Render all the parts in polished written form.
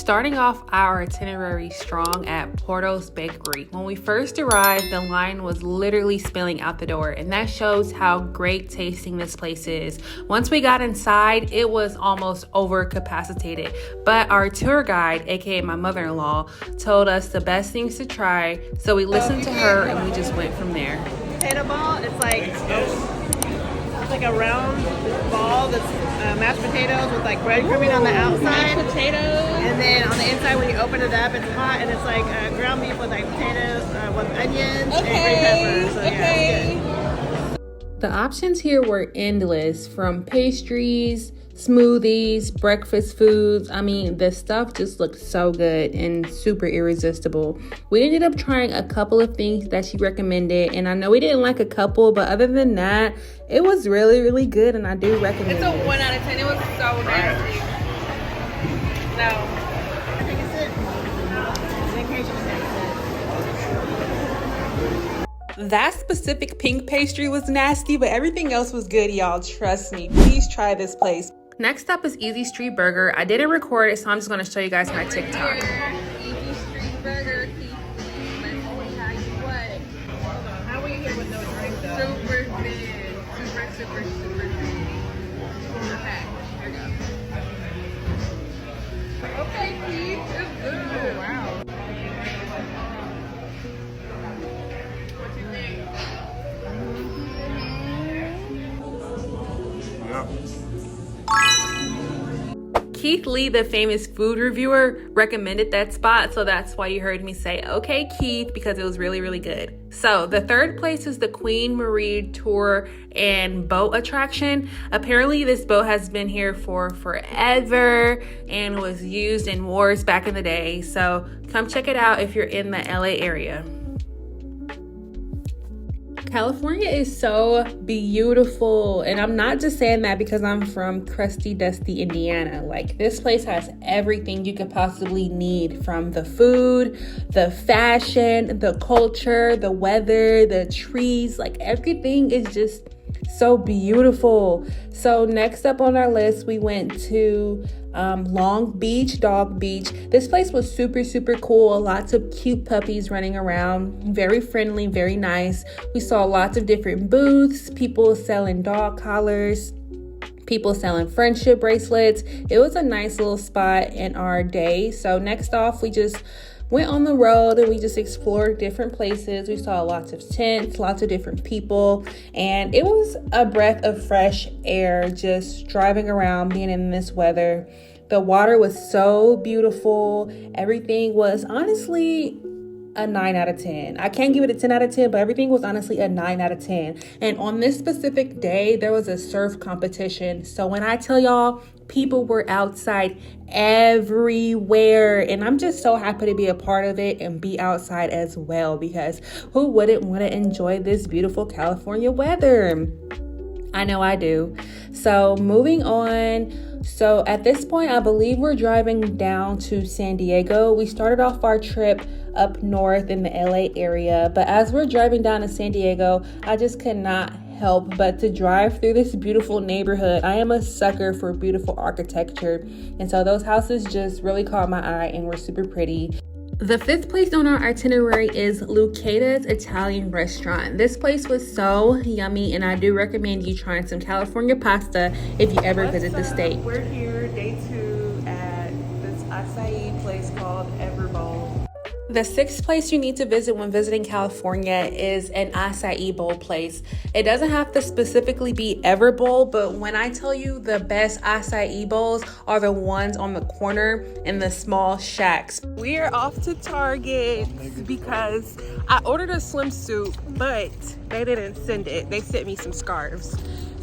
Starting off our itinerary strong at Porto's Bakery. When we first arrived, the line was literally spilling out the door, and that shows how great tasting this place is. Once we got inside, it was almost overcapacitated, but our tour guide, aka my mother-in-law, told us the best things to try, so we listened to her and we just went from there. Potato ball, it's like a round ball that's mashed potatoes with like breadcrumbing on the outside. Mashed potatoes. And then on the inside, when you open it up, it's hot and it's like ground beef with like potatoes with onions and green peppers. So yeah, it's good. The options here were endless, from pastries, smoothies, breakfast foods. I mean, the stuff just looked so good and super irresistible. We ended up trying a couple of things that she recommended, and I know we didn't like a couple, but other than that, it was really, really good, and I do recommend it. It's a 1 out of 10. It was so nasty. No. I think it's it. In case you That specific pink pastry was nasty, but everything else was good, y'all. Trust me. Please try this place. Next up is Easy Street Burger. I didn't record it, so I'm just going to show you guys my TikTok. Easy Street Burger. How are you here with no drink though? Super thin. Super thin. Okay, here we go. Okay, Keith. It's good. Oh, wow. What you think? Keith Lee, the famous food reviewer, recommended that spot, so that's why you heard me say, okay, Keith, because it was really, really good. So the third place is the Queen Marie Tour and Boat Attraction. Apparently this boat has been here for forever and was used in wars back in the day. So come check it out if you're in the LA area. California is so beautiful, and I'm not just saying that because I'm from crusty, dusty Indiana. Like, this place has everything you could possibly need, from the food, the fashion, the culture, the weather, the trees. Like, everything is just so beautiful. So next up on our list, we went to Long Beach, Dog Beach. This place was super, super cool. Lots of cute puppies running around. Very friendly, very nice. We saw lots of different booths, people selling dog collars, people selling friendship bracelets. It was a nice little spot in our day. So next off, we just went on the road and we just explored different places. We saw lots of tents, lots of different people, and it was a breath of fresh air just driving around, being in this weather. The water was so beautiful. Everything was honestly a 9 out of 10. I can't give it a 10 out of 10, but everything was honestly a 9 out of 10. And on this specific day, there was a surf competition. So when I tell y'all, people were outside everywhere, and I'm just so happy to be a part of it and be outside as well, because who wouldn't want to enjoy this beautiful California weather? I know I do. So moving on. So at this point, I believe we're driving down to San Diego. We started off our trip up north in the LA area, but as we're driving down to San Diego, I just could not help but to drive through this beautiful neighborhood. I am a sucker for beautiful architecture, and so those houses just really caught my eye and were super pretty. The fifth place on our itinerary is Lucada's Italian Restaurant. This place was so yummy, and I do recommend you trying some California pasta if you ever visit the state. We're here day 2 at this acai place called Everbowl. The sixth place you need to visit when visiting California is an acai bowl place. It doesn't have to specifically be Everbowl, but when I tell you the best acai bowls are the ones on the corner in the small shacks. We are off to Target because I ordered a swimsuit, but they didn't send it. They sent me some scarves.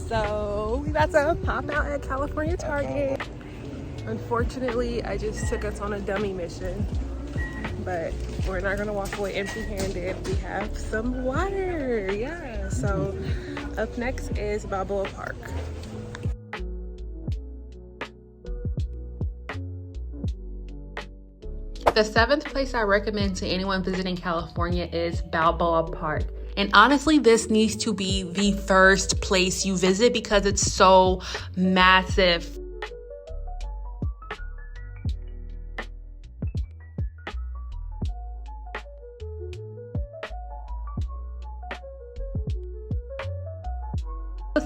So we about to pop out at California Target. Unfortunately, I just took us on a dummy mission. But we're not gonna walk away empty-handed. We have some water, yeah. So up next is Balboa Park. The seventh place I recommend to anyone visiting California is Balboa Park. And honestly, this needs to be the first place you visit because it's so massive.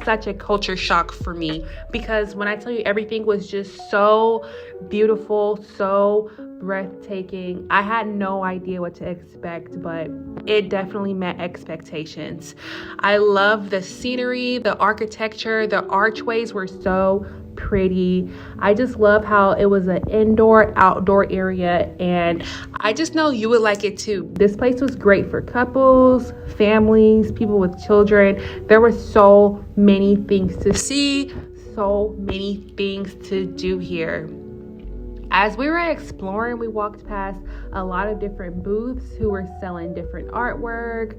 such a culture shock for me, because when I tell you everything was just so beautiful, so breathtaking, I had no idea what to expect, but it definitely met expectations. I love the scenery, the architecture, the archways were so pretty. I just love how it was an indoor outdoor area, and I just know you would like it too. This place was great for couples, families, people with children. There were so many things to see, so many things to do here. As we were exploring, we walked past a lot of different booths who were selling different artwork,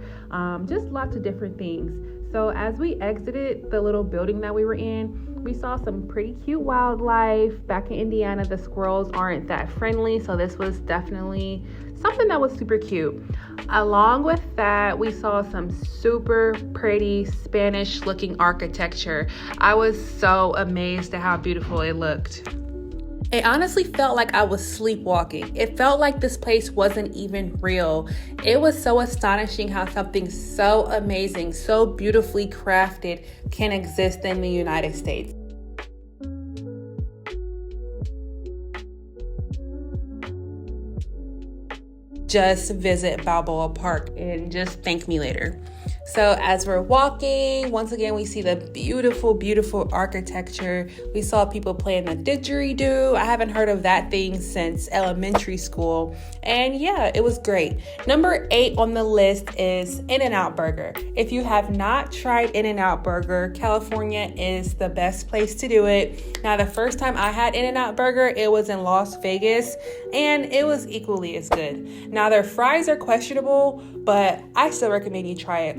just lots of different things. So as we exited the little building that we were in, we saw some pretty cute wildlife. Back in Indiana, the squirrels aren't that friendly, so this was definitely something that was super cute. Along with that, we saw some super pretty Spanish looking architecture. I was so amazed at how beautiful it looked. It honestly felt like I was sleepwalking. It felt like this place wasn't even real. It was so astonishing how something so amazing, so beautifully crafted can exist in the United States. Just visit Balboa Park and just thank me later. So as we're walking, once again, we see the beautiful, beautiful architecture. We saw people playing the didgeridoo. I haven't heard of that thing since elementary school. And yeah, it was great. Number 8 on the list is In-N-Out Burger. If you have not tried In-N-Out Burger, California is the best place to do it. Now, the first time I had In-N-Out Burger, it was in Las Vegas, and it was equally as good. Now, their fries are questionable, but I still recommend you try it.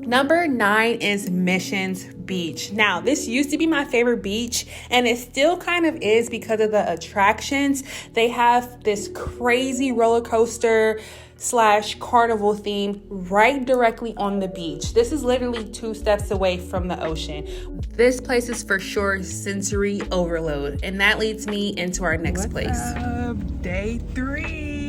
Number 9 is Missions Beach. Now, this used to be my favorite beach, and it still kind of is because of the attractions. They have this crazy roller coaster / carnival theme right directly on the beach. This is literally 2 steps away from the ocean. This place is for sure sensory overload, and that leads me into our next place. Day 3.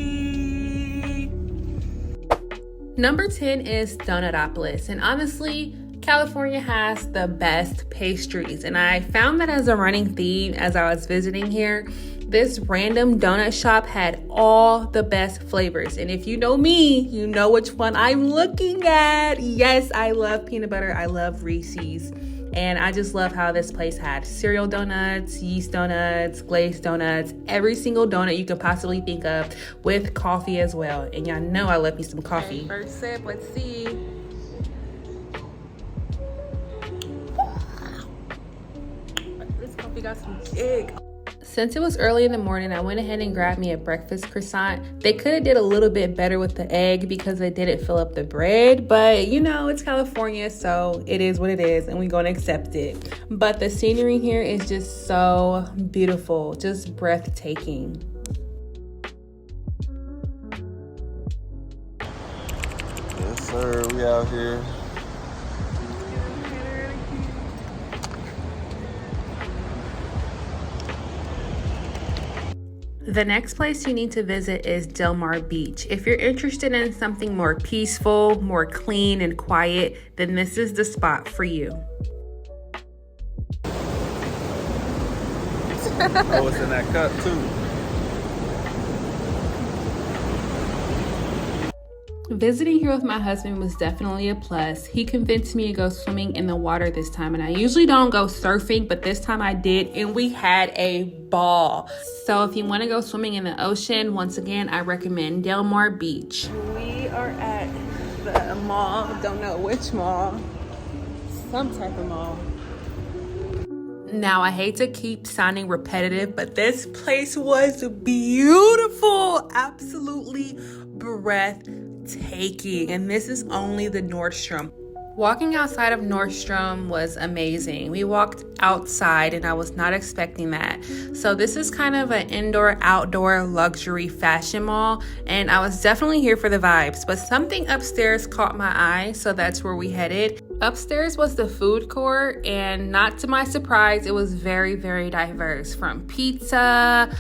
Number 10 is Donatopolis, and honestly, California has the best pastries, and I found that as a running theme as I was visiting here. This random donut shop had all the best flavors, and if you know me, you know which one I'm looking at. Yes, I love peanut butter, I love Reese's, and I just love how this place had cereal donuts, yeast donuts, glazed donuts, every single donut you could possibly think of, with coffee as well. And y'all know I love me some coffee. Okay, first sip, let's see. This coffee got some kick. Since it was early in the morning, I went ahead and grabbed me a breakfast croissant. They could have did a little bit better with the egg because they didn't fill up the bread, but you know, it's California, so it is what it is, and we're gonna accept it. But the scenery here is just so beautiful, just breathtaking. Yes, sir, we out here. The next place you need to visit is Del Mar Beach. If you're interested in something more peaceful, more clean and quiet, then this is the spot for you. Oh, it's in that cup too. Visiting here with my husband was definitely a plus. He convinced me to go swimming in the water this time, and I usually don't go surfing, but this time I did, and we had a ball. So if you want to go swimming in the ocean, once again, I recommend Del Mar Beach. We are at the mall, don't know which mall, some type of mall. Now, I hate to keep sounding repetitive, but this place was beautiful, absolutely breathtaking, and this is only the Nordstrom. Walking outside of Nordstrom was amazing. We walked outside and I was not expecting that. So this is kind of an indoor-outdoor luxury fashion mall, and I was definitely here for the vibes, but something upstairs caught my eye, so that's where we headed. Upstairs was the food court, and not to my surprise, it was very, very diverse, from pizza,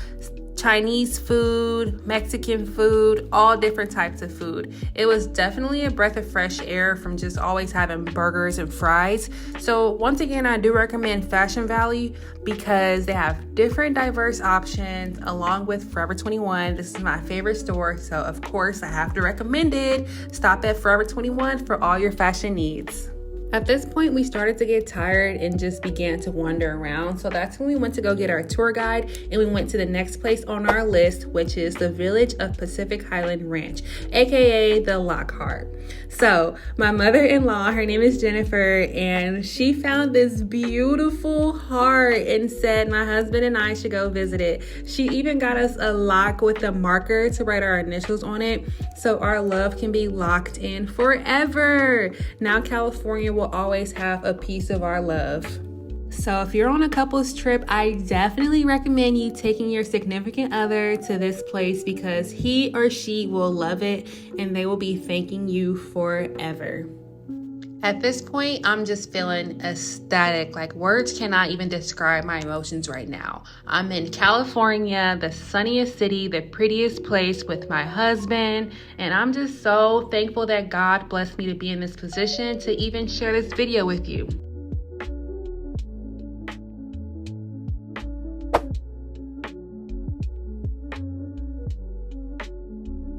Chinese food, Mexican food, all different types of food. It was definitely a breath of fresh air from just always having burgers and fries. So once again, I do recommend Fashion Valley because they have different diverse options along with Forever 21. This is my favorite store, so of course I have to recommend it. Stop at Forever 21 for all your fashion needs. At this point, we started to get tired and just began to wander around. So that's when we went to go get our tour guide, and we went to the next place on our list, which is the Village of Pacific Highland Ranch, aka the Lockhart. So my mother-in-law, her name is Jennifer, and she found this beautiful heart and said my husband and I should go visit it. She even got us a lock with a marker to write our initials on it, so our love can be locked in forever. Now California will always have a piece of our love. So if you're on a couples trip, I definitely recommend you taking your significant other to this place because he or she will love it and they will be thanking you forever. At this point, I'm just feeling ecstatic. Like words cannot even describe my emotions right now. I'm in California, the sunniest city, the prettiest place with my husband. And I'm just so thankful that God blessed me to be in this position to even share this video with you.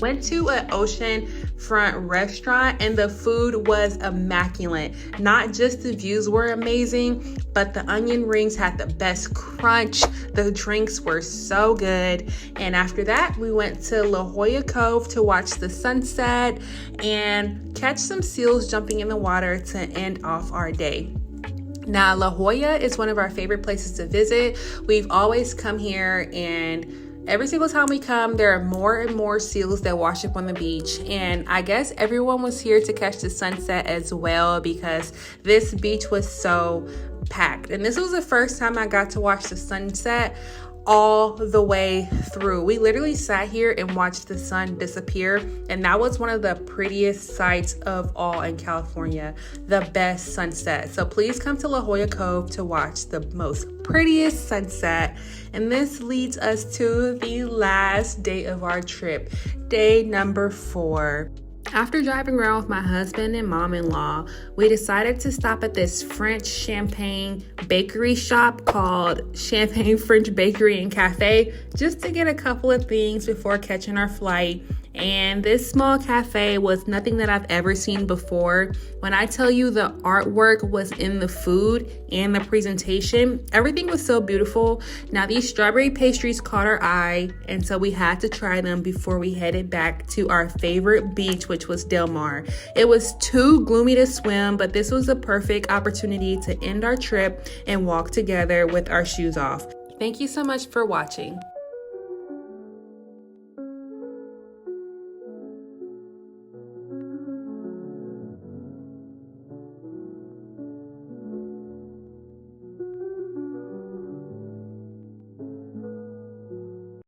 Went to an oceanfront restaurant and the food was immaculate. Not just the views were amazing, but the onion rings had the best crunch. The drinks were so good. And after that, we went to La Jolla Cove to watch the sunset and catch some seals jumping in the water to end off our day. Now, La Jolla is one of our favorite places to visit. We've always come here, and every single time we come, there are more and more seals that wash up on the beach. And I guess everyone was here to catch the sunset as well because this beach was so packed. And this was the first time I got to watch the sunset all the way through. We literally sat here and watched the sun disappear, and that was one of the prettiest sights of all in California, the best sunset. So please come to La Jolla Cove to watch the most prettiest sunset. And this leads us to the last day of our trip, day number 4. After driving around with my husband and mom-in-law, we decided to stop at this French champagne bakery shop called Champagne French Bakery and Cafe just to get a couple of things before catching our flight. And this small cafe was nothing that I've ever seen before. When I tell you the artwork was in the food and the presentation, everything was so beautiful. Now these strawberry pastries caught our eye, and so we had to try them before we headed back to our favorite beach, which was Del Mar. It was too gloomy to swim, but this was a perfect opportunity to end our trip and walk together with our shoes off. Thank you so much for watching.